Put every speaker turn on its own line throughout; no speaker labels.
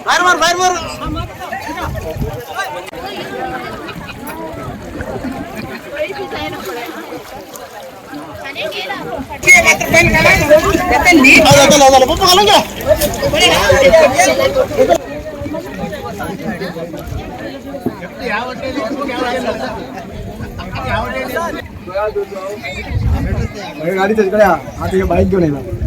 बाहेर मार बाहेर मार गाडीच्या इकडे आता बाईक घेऊन येणार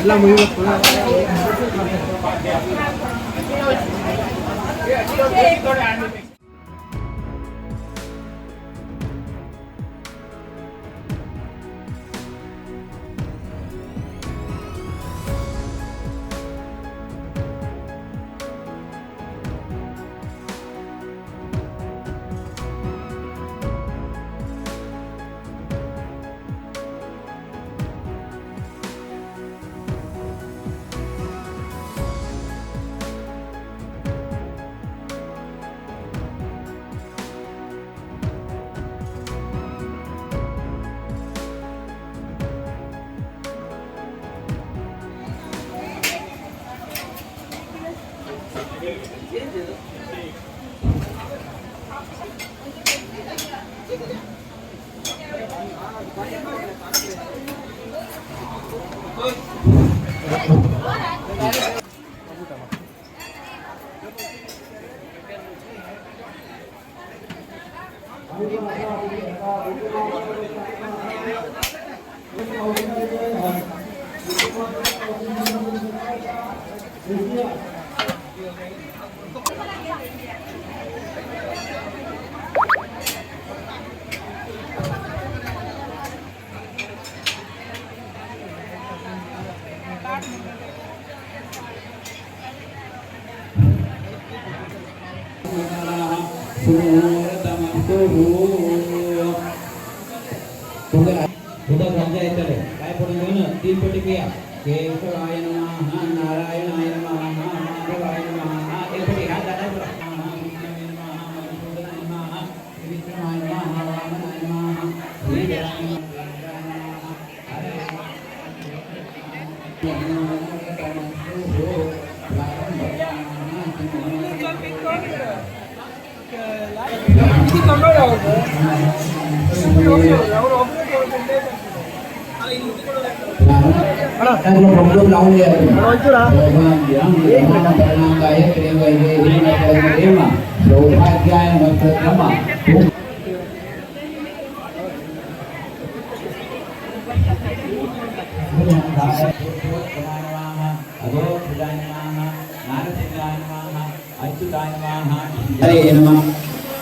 ಎಲ್ಲ ಮುಗಿಬೇಕು.
उधर पंचायत चले काय पडेल ना 3 पेटी किया केशवाय नमः नारायणाय नमः माधवाय नमः एक पेटी हाथ डाला विक्रमाय नमः वामनाय नमः वीराय kalau problem lawan dia. Yang kaya terima ini terima. Sauभाग्य nama. Hare Namah,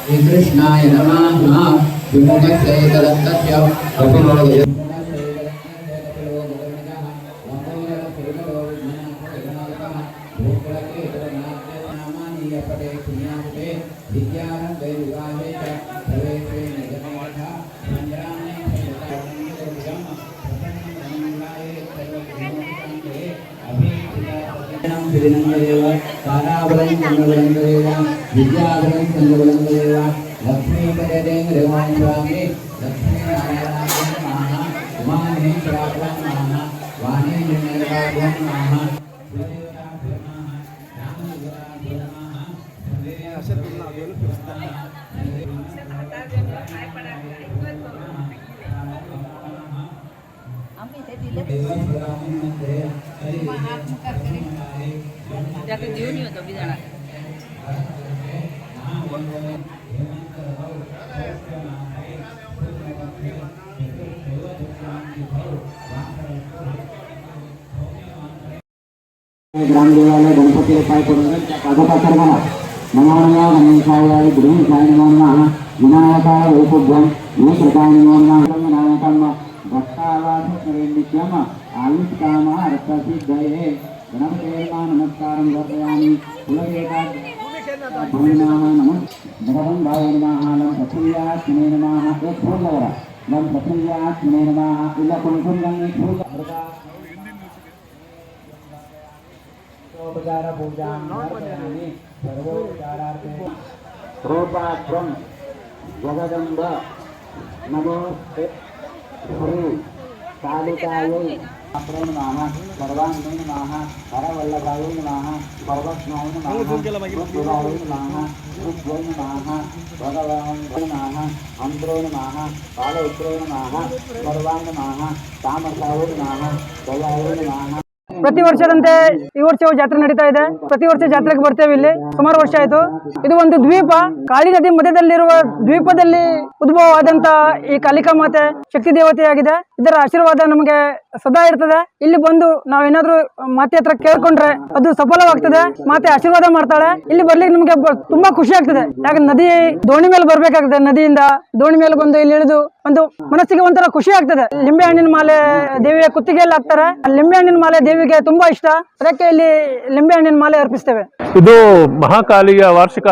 Krishnaya Namah, Vimukasya Kalasya, Kapilaya.
जाके दियो नहीं होता बिजाना
ग्राम देवालय गणपति पाय पडून पादपाकर मला मंगळवार गणेशाय गृहीशाय नमः विनायकाय वैकुण्ठं नेत्रकाय नमः विनायकं भक्तावास नित्यम आयुष्काम अर्थसिद्धये गणपते नमस्कारं समर्पयामि कुलदेवता भूमिनाः नमः भगवन् भाय नमः लक्ष्मीयास्मै नमः एक फोन लगा ನಮ್ ಸತ್ಯಾತ್ಮನೇ ನಮಃ ಇಲ್ಲ ಕುಂಕುಮಗಂಗೆ ಪೂಜಾ ಅಮೃತ ಉಪಚಾರ ಪೂಜಾ ಸಮರ್ಪಯಾಮಿ ಸರ್ವೋಪಚಾರಾರ್ಥೇ ರೂಪಾತ್ರಂ ಜಗದಂಬ ನಮೋ ಹರಿ ಕಾಲಿಕಾಯೈ ಅಪ್ರೇ ನಮಃ ಸರ್ವಾಂಗೈ ನಮಃ ಹರವಲ್ಲಭಾಯೈ ನಮಃ ಸರ್ವಜ್ಞಾಯ ನಮಃ ರುದ್ರಾಯ ನಮಃ ರುದ್ರೈ ನಮಃ ಭಗವಾನ್ ನಮಃ ಮಂತ್ರೋ ನಮಃ ಕಾಲೈತ್ರೇ ನಮಃ ಸರ್ವಾನ್ ನಮಃ ತಾಮಸಾಯ ನಮಃ ದಯಾಯ ನಮಃ.
ಪ್ರತಿ ವರ್ಷದಂತೆ ಈ ವರ್ಷವೂ ಜಾತ್ರೆ ನಡೀತಾ ಇದೆ. ಪ್ರತಿ ವರ್ಷ ಜಾತ್ರೆಗೆ ಬರ್ತೇವೆ. ಇಲ್ಲಿ ಸುಮಾರು ವರ್ಷ ಆಯ್ತು. ಇದು ಒಂದು ದ್ವೀಪ, ಕಾಳಿ ನದಿ ಮಧ್ಯದಲ್ಲಿರುವ ದ್ವೀಪದಲ್ಲಿ ಉದ್ಭವವಾದಂತ ಈ ಕಾಳಿಕಾ ಮಾತೆ ಶಕ್ತಿ ದೇವತೆಯಾಗಿದೆ. ಇದರ ಆಶೀರ್ವಾದ ನಮಗೆ ಸದಾ ಇರ್ತದೆ. ಇಲ್ಲಿ ಬಂದು ನಾವೇನಾದ್ರೂ ಮಾತೆ ಹತ್ರ ಕೇಳ್ಕೊಂಡ್ರೆ ಅದು ಸಫಲವಾಗ್ತದೆ. ಮಾತೆ ಆಶೀರ್ವಾದ ಮಾಡ್ತಾಳೆ. ಇಲ್ಲಿ ಬರ್ಲಿಕ್ಕೆ ನಮಗೆ ತುಂಬಾ ಖುಷಿ ಆಗ್ತದೆ. ಯಾಕಂದ್ರೆ ನದಿ ದೋಣಿ ಮೇಲೆ ಬರ್ಬೇಕಾಗ್ತದೆ. ನದಿಯಿಂದ ದೋಣಿ ಮೇಲೆ ಬಂದು ಇಲ್ಲಿ ಇಳಿದು ಒಂದು ಮನಸ್ಸಿಗೆ ಒಂಥರ ಖುಷಿ ಆಗ್ತದೆ. ಲಿಂಬೆ ಹಣ್ಣಿನ ಮಾಲೆ ದೇವಿಯ ಕುತ್ತಿಗೆಯಲ್ಲಿ ಹಾಕ್ತಾರೆ. ಲಿಂಬೆ ಹಣ್ಣಿನ ಮಾಲೆ ದೇವಿಗೆ ತುಂಬಾ ಇಷ್ಟ. ಅದಕ್ಕೆ ಇಲ್ಲಿ ಲಿಂಬೆ ಹಣ್ಣಿನ ಮಾಲೆ ಅರ್ಪಿಸ್ತೇವೆ.
ಇದು ಮಹಾಕಾಲಿಯ ವಾರ್ಷಿಕ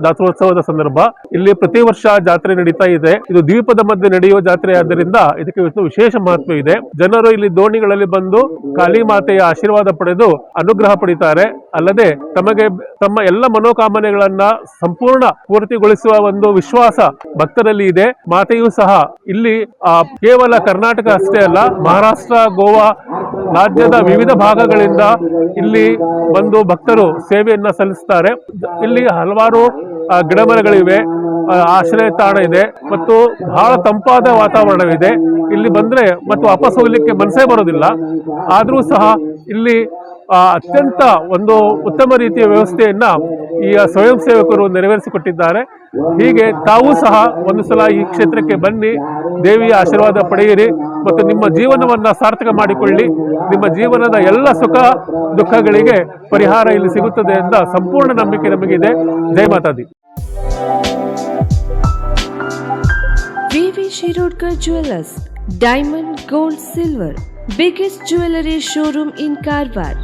ಜಾತ್ರೋತ್ಸವದ ಸಂದರ್ಭ. ಇಲ್ಲಿ ಪ್ರತಿ ವರ್ಷ ಜಾತ್ರೆ ನಡೀತಾ ಇದೆ. ಇದು ದ್ವೀಪದ ಮಧ್ಯೆ ನಡೆಯುವ ಜಾತ್ರೆ ಆದ್ದರಿಂದ ಇದಕ್ಕೆ ವಿಶೇಷ ಮಹತ್ವ ಇದೆ. ಜನರು ಇಲ್ಲಿ ದೋಣಿಗಳಲ್ಲಿ ಬಂದು ಕಾಳಿ ಮಾತೆಯ ಆಶೀರ್ವಾದ ಪಡೆದು ಅನುಗ್ರಹ ಪಡಿತಾರೆ. ಅಲ್ಲದೆ ತಮಗೆ ತಮ್ಮ ಎಲ್ಲ ಮನೋಕಾಮನೆಗಳನ್ನ ಸಂಪೂರ್ಣ ಪೂರ್ತಿಗೊಳಿಸುವ ಒಂದು ವಿಶ್ವಾಸ ಭಕ್ತರಲ್ಲಿ ಇದೆ. ಮಾತೆಯೂ ಸಹ ಇಲ್ಲಿ ಕೇವಲ ಕರ್ನಾಟಕ ಅಷ್ಟೇ ಅಲ್ಲ, ಮಹಾರಾಷ್ಟ್ರ, ಗೋವಾ ರಾಜ್ಯದ ವಿವಿಧ ಭಾಗಗಳಿಂದ ಇಲ್ಲಿ ಬಂದು ಭಕ್ತರು ಸೇವೆಯನ್ನ ಸಲ್ಲಿಸುತ್ತಾರೆ. ಇಲ್ಲಿ ಹಲವಾರು ಗಿಡಮರಗಳಿವೆ, ಆಶ್ರಯ ತಾಣ ಇದೆ ಮತ್ತು ಬಹಳ ತಂಪಾದ ವಾತಾವರಣವಿದೆ. ಇಲ್ಲಿ ಬಂದ್ರೆ ಮತ್ತು ವಾಪಸ್ ಹೋಗ್ಲಿಕ್ಕೆ ಮನಸ್ಸೇ ಬರೋದಿಲ್ಲ. ಆದ್ರೂ ಸಹ ಇಲ್ಲಿ ಅತ್ಯಂತ ಒಂದು ಉತ್ತಮ ರೀತಿಯ ವ್ಯವಸ್ಥೆಯನ್ನ ಈ ಸ್ವಯಂ ಸೇವಕರು ನೆರವೇರಿಸಿಕೊಟ್ಟಿದ್ದಾರೆ. ಹೀಗೆ ತಾವೂ ಸಹ ಒಂದು ಸಲ ಈ ಕ್ಷೇತ್ರಕ್ಕೆ ಬನ್ನಿ, ದೇವಿಯ ಆಶೀರ್ವಾದ ಪಡೆಯಿರಿ ಮತ್ತು ನಿಮ್ಮ ಜೀವನವನ್ನ ಸಾರ್ಥಕ ಮಾಡಿಕೊಳ್ಳಿ. ನಿಮ್ಮ ಜೀವನದ ಎಲ್ಲ ಸುಖ ದುಃಖಗಳಿಗೆ ಪರಿಹಾರ ಇಲ್ಲಿ ಸಿಗುತ್ತದೆ ಅಂತ ಸಂಪೂರ್ಣ ನಂಬಿಕೆ ನಮಗಿದೆ. Jai Matadi.
VV Shirodkar jewellers, diamond, gold, silver, biggest jewellery showroom in Karwar.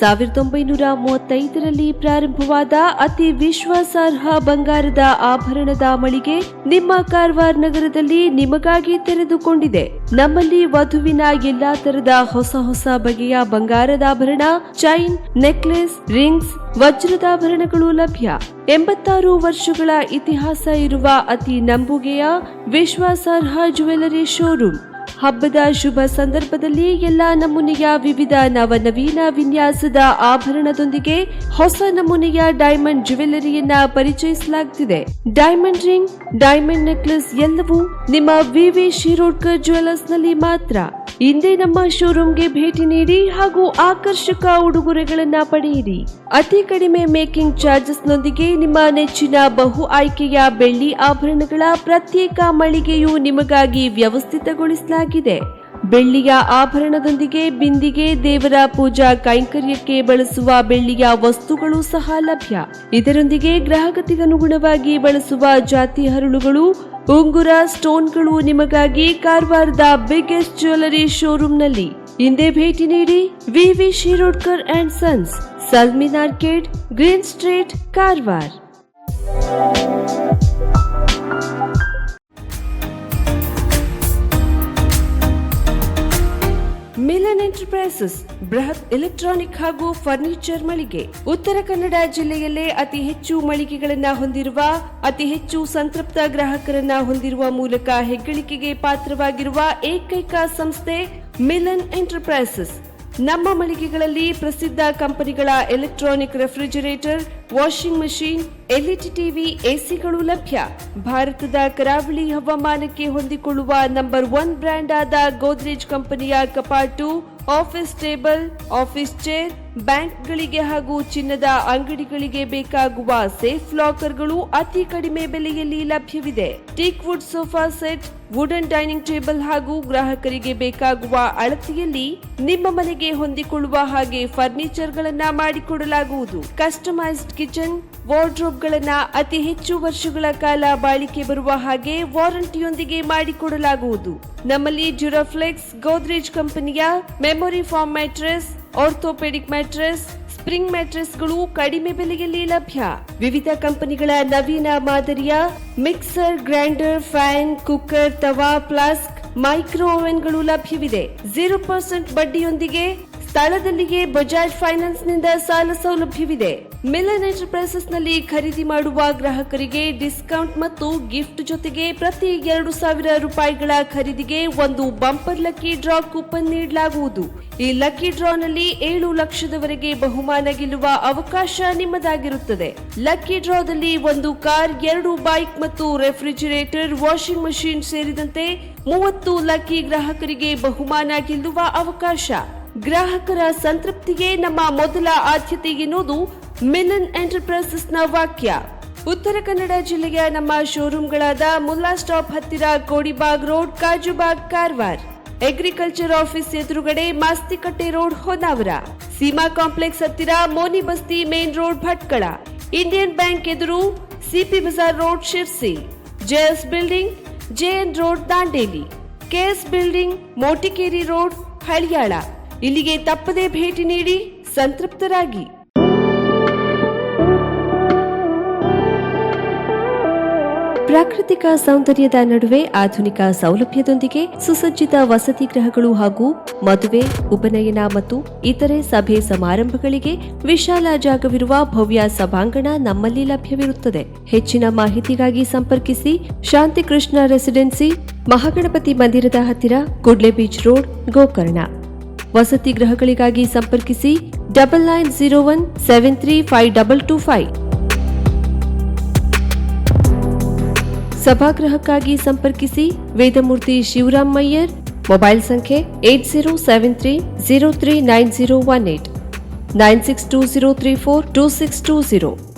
1935ರಲ್ಲಿ ಪ್ರಾರಂಭವಾದ ಅತಿ ವಿಶ್ವಾಸಾರ್ಹ ಬಂಗಾರದ ಆಭರಣದ ಮಳಿಗೆ ನಿಮ್ಮ ಕಾರವಾರ ನಗರದಲ್ಲಿ ನಿಮಗಾಗಿ ತೆರೆದುಕೊಂಡಿದೆ. ನಮ್ಮಲ್ಲಿ ವಧುವಿನ ಎಲ್ಲಾ ತರದ ಹೊಸ ಬಗೆಯ ಬಂಗಾರದ ಆಭರಣ, ಚೈನ್, ನೆಕ್ಲೆಸ್, ರಿಂಗ್ಸ್, ವಜ್ರದಾಭರಣಗಳು ಲಭ್ಯ. 86 ವರ್ಷಗಳ ಇತಿಹಾಸ ಇರುವ ಅತಿ ನಂಬುಗೆಯ ವಿಶ್ವಾಸಾರ್ಹ ಜ್ಯುವೆಲ್ಲರಿ ಶೋರೂಮ್. ಹಬ್ಬದ ಶುಭ ಸಂದರ್ಭದಲ್ಲಿ ಎಲ್ಲಾ ನಮೂನೆಯ ವಿವಿಧ ನವನವೀನ ವಿನ್ಯಾಸದ ಆಭರಣದೊಂದಿಗೆ ಹೊಸ ನಮೂನೆಯ ಡೈಮಂಡ್ ಜ್ಯುವೆಲ್ಲರಿಯನ್ನ ಪರಿಚಯಿಸಲಾಗುತ್ತಿದೆ. ಡೈಮಂಡ್ ರಿಂಗ್, ಡೈಮಂಡ್ ನೆಕ್ಲೆಸ್ ಎಲ್ಲವೂ ನಿಮ್ಮ ವಿವಿ ಶಿರೋಡ್ಕರ್ ಜ್ಯುವೆಲ್ಲರ್ಸ್ ನಲ್ಲಿ ಮಾತ್ರ. ಇಂದೇ ನಮ್ಮ ಶೋರೂಮ್ಗೆ ಭೇಟಿ ನೀಡಿ ಹಾಗೂ ಆಕರ್ಷಕ ಉಡುಗೊರೆಗಳನ್ನ ಪಡೆಯಿರಿ. ಅತಿ ಕಡಿಮೆ ಮೇಕಿಂಗ್ ಚಾರ್ಜಸ್ ನೊಂದಿಗೆ ನಿಮ್ಮ ನೆಚ್ಚಿನ ಬಹು ಆಯ್ಕೆಯ ಬೆಳ್ಳಿ ಆಭರಣಗಳ ಪ್ರತ್ಯೇಕ ಮಳಿಗೆಯು ನಿಮಗಾಗಿ ವ್ಯವಸ್ಥಿತಗೊಳಿಸಲಾಗಿದೆ. ಬೆಳ್ಳಿಯ ಆಭರಣದೊಂದಿಗೆ ಬಿಂದಿಗೆ, ದೇವರ ಪೂಜಾ ಕೈಂಕರ್ಯಕ್ಕೆ ಬಳಸುವ ಬೆಳ್ಳಿಯ ವಸ್ತುಗಳು ಸಹ ಲಭ್ಯ. ಇದರೊಂದಿಗೆ ಗ್ರಾಹಕತೆಗನುಗುಣವಾಗಿ ಬಳಸುವ ಜಾತಿ ಹರಳುಗಳು, ಉಂಗುರ, ಸ್ಟೋನ್ಗಳು ನಿಮಗಾಗಿ ಕಾರವಾರದ ಬಿಗ್ಗೆಸ್ಟ್ ಜ್ಯುವೆಲ್ಲರಿ ಶೋರೂಮ್ನಲ್ಲಿ. ಹಿಂದೆ ಭೇಟಿ ನೀಡಿ. ವಿವಿ Shirodkar and sons, ಸಲ್ಮಿನ್ arcade, green street, Karwar. Milan enterprises ಬೃಹತ್ ಎಲೆಕ್ಟ್ರಾನಿಕ್ ಹಾಗೂ ಫರ್ನಿಚರ್ ಮಳಿಗೆ. ಉತ್ತರ ಕನ್ನಡ ಜಿಲ್ಲೆಯಲ್ಲೇ ಅತಿ ಹೆಚ್ಚು ಮಳಿಗೆಗಳನ್ನ ಹೊಂದಿರುವ, ಅತಿ ಹೆಚ್ಚು ಸಂತೃಪ್ತ ಗ್ರಾಹಕರನ್ನ ಹೊಂದಿರುವ ಮೂಲಕ ಹೆಗ್ಗಳಿಕೆಗೆ ಪಾತ್ರವಾಗಿರುವ ಏಕೈಕ ಸಂಸ್ಥೆ ಮಿಲನ್ ಎಂಟರ್ಪ್ರೈಸಸ್. ನಮ್ಮ ಮಳಿಗೆಗಳಲ್ಲಿ ಪ್ರಸಿದ್ಧ ಕಂಪನಿಗಳ electronic refrigerator, washing machine, LED TV, ಎಸಿಗಳು ಲಭ್ಯ. ಭಾರತದ ಕರಾವಳಿ ಹವಾಮಾನಕ್ಕೆ ಹೊಂದಿಕೊಳ್ಳುವ ನಂಬರ್ 1 ಬ್ರ್ಯಾಂಡ್ ಆದ ಗೋದ್ರೇಜ್ ಕಂಪನಿಯ ಕಪಾಟು, ಆಫೀಸ್ ಟೇಬಲ್, ಆಫೀಸ್ ಚೇರ್, ಬ್ಯಾಂಕ್ಗಳಿಗೆ ಹಾಗೂ ಚಿನ್ನದ ಅಂಗಡಿಗಳಿಗೆ ಬೇಕಾಗುವ ಸೇಫ್ ಲಾಕರ್ಗಳು ಅತಿ ಕಡಿಮೆ ಬೆಲೆಯಲ್ಲಿ ಲಭ್ಯವಿದೆ. Teak wood sofa set, wooden dining table ಹಾಗೂ ಗ್ರಾಹಕರಿಗೆ ಬೇಕಾಗುವ ಅಳತೆಯಲ್ಲಿ ನಿಮ್ಮ ಮನೆಗೆ ಹೊಂದಿಕೊಳ್ಳುವ ಹಾಗೆ ಫರ್ನಿಚರ್ ಗಳನ್ನ ಮಾಡಿಕೊಡಲಾಗುವುದು. ಕಸ್ಟಮೈಸ್ಡ್ ಕಿಚನ್, ವಾರ್ಡ್ರೋಬ್ ಗಳನ್ನ ಅತಿ ಹೆಚ್ಚು ವರ್ಷಗಳ ಕಾಲ ಬಾಳಿಕೆ ಬರುವ ಹಾಗೆ ವಾರಂಟಿಯೊಂದಿಗೆ ಮಾಡಿಕೊಡಲಾಗುವುದು. ನಮ್ಮಲ್ಲಿ ಡ್ಯೂರಾಫ್ಲೆಕ್ಸ್, ಗೋದ್ರೇಜ್ ಕಂಪನಿಯ memory foam mattress, orthopaedic mattress, spring ಮ್ಯಾಟ್ರೆಸ್ಗಳು ಕಡಿಮೆ ಬೆಲೆಯಲ್ಲಿ ಲಭ್ಯ. ವಿವಿಧ ಕಂಪನಿಗಳ ನವೀನ ಮಾದರಿಯ ಮಿಕ್ಸರ್, ಗ್ರೈಂಡರ್, ಫ್ಯಾನ್, ಕುಕ್ಕರ್, ತವಾ, ಫ್ಲಾಸ್ಕ್, ಮೈಕ್ರೋ ಓವೆನ್ಗಳು ಲಭ್ಯವಿದೆ. 0% ಬಡ್ಡಿಯೊಂದಿಗೆ ಸ್ಥಳದಲ್ಲಿಯೇ ಬಜಾಜ್ ಫೈನಾನ್ಸ್ ನಿಂದ ಸಾಲ ಸೌಲಭ್ಯವಿದೆ. ಮಿಲನ್ ಎಂಟರ್ಪ್ರೈಸಸ್ ನಲ್ಲಿ ಖರೀದಿ ಮಾಡುವ ಗ್ರಾಹಕರಿಗೆ ಡಿಸ್ಕೌಂಟ್ ಮತ್ತು ಗಿಫ್ಟ್ ಜೊತೆಗೆ ಪ್ರತಿ 2,000 ರೂಪಾಯಿಗಳ ಖರೀದಿಗೆ ಒಂದು ಬಂಪರ್ ಲಕ್ಕಿ ಡ್ರಾ ಕೂಪನ್ ನೀಡಲಾಗುವುದು. ಈ ಲಕ್ಕಿ ಡ್ರಾನಲ್ಲಿ 7 ಲಕ್ಷದವರೆಗೆ ಬಹುಮಾನ ಗೆಲ್ಲುವ ಅವಕಾಶ ನಿಮ್ಮದಾಗಿರುತ್ತದೆ. ಲಕ್ಕಿ ಡ್ರಾದಲ್ಲಿ 1 ಕಾರ್, 2 ಬೈಕ್ ಮತ್ತು ರೆಫ್ರಿಜಿರೇಟರ್, ವಾಷಿಂಗ್ ಮಷಿನ್ ಸೇರಿದಂತೆ 30 ಲಕ್ಕಿ ಗ್ರಾಹಕರಿಗೆ ಬಹುಮಾನ ಗೆಲ್ಲುವ ಅವಕಾಶ. ಗ್ರಾಹಕರ ಸಂತೃಪ್ತಿಗೆ ನಮ್ಮ ಮೊದಲ ಆದ್ಯತೆ ಎನ್ನುವುದು ಮಿಲನ್ ಎಂಟರ್ಪ್ರೈಸಸ್ನ ವಾಕ್ಯ. ಉತ್ತರ ಕನ್ನಡ ಜಿಲ್ಲೆಯ ನಮ್ಮ ಶೋರೂಮ್ಗಳಾದ ಮುಲ್ಲಾ ಸ್ಟಾಪ್ ಹತ್ತಿರ Kodibag road, Kajubag, Karwar, agriculture office ಎದುರುಗಡೆ ಮಾಸ್ತಿಕಟ್ಟೆ ರೋಡ್, ಹೊನ್ನಾವರ, ಸೀಮಾ ಕಾಂಪ್ಲೆಕ್ಸ್ ಹತ್ತಿರ Moni Basti main road, Bhatkal, Indian bank ಎದುರು CP Bazar road, Sirsi, JS building, JN road, Dandeli, KS building, Motikeri road, Haliyal. ಇಲ್ಲಿಗೆ ತಪ್ಪದೇ ಭೇಟಿ ನೀಡಿ ಸಂತೃಪ್ತರಾಗಿ. ಪ್ರಾಕೃತಿಕ ಸೌಂದರ್ಯದ ನಡುವೆ ಆಧುನಿಕ ಸೌಲಭ್ಯದೊಂದಿಗೆ ಸುಸಜ್ಜಿತ ವಸತಿ ಗೃಹಗಳು ಹಾಗೂ ಮದುವೆ, ಉಪನಯನ ಮತ್ತು ಇತರೆ ಸಭೆ ಸಮಾರಂಭಗಳಿಗೆ ವಿಶಾಲ ಜಾಗವಿರುವ ಭವ್ಯ ಸಭಾಂಗಣ ನಮ್ಮಲ್ಲಿ ಲಭ್ಯವಿರುತ್ತದೆ. ಹೆಚ್ಚಿನ ಮಾಹಿತಿಗಾಗಿ ಸಂಪರ್ಕಿಸಿ ಶಾಂತಿಕೃಷ್ಣ ರೆಸಿಡೆನ್ಸಿ, ಮಹಾಗಣಪತಿ ಮಂದಿರದ ಹತ್ತಿರ, ಕುಡ್ಲೆ ಬೀಚ್ ರೋಡ್, ಗೋಕರ್ಣ. ವಸತಿ ಗೃಹಗಳಿಗಾಗಿ ಸಂಪರ್ಕಿಸಿ 9901735225. ಸಭಾಗೃಹಕ್ಕಾಗಿ ಸಂಪರ್ಕಿಸಿ ವೇದಮೂರ್ತಿ ಶಿವರಾಮ್ ಮಯ್ಯರ್. ಮೊಬೈಲ್ ಸಂಖ್ಯೆ 8073039018, 9620342620.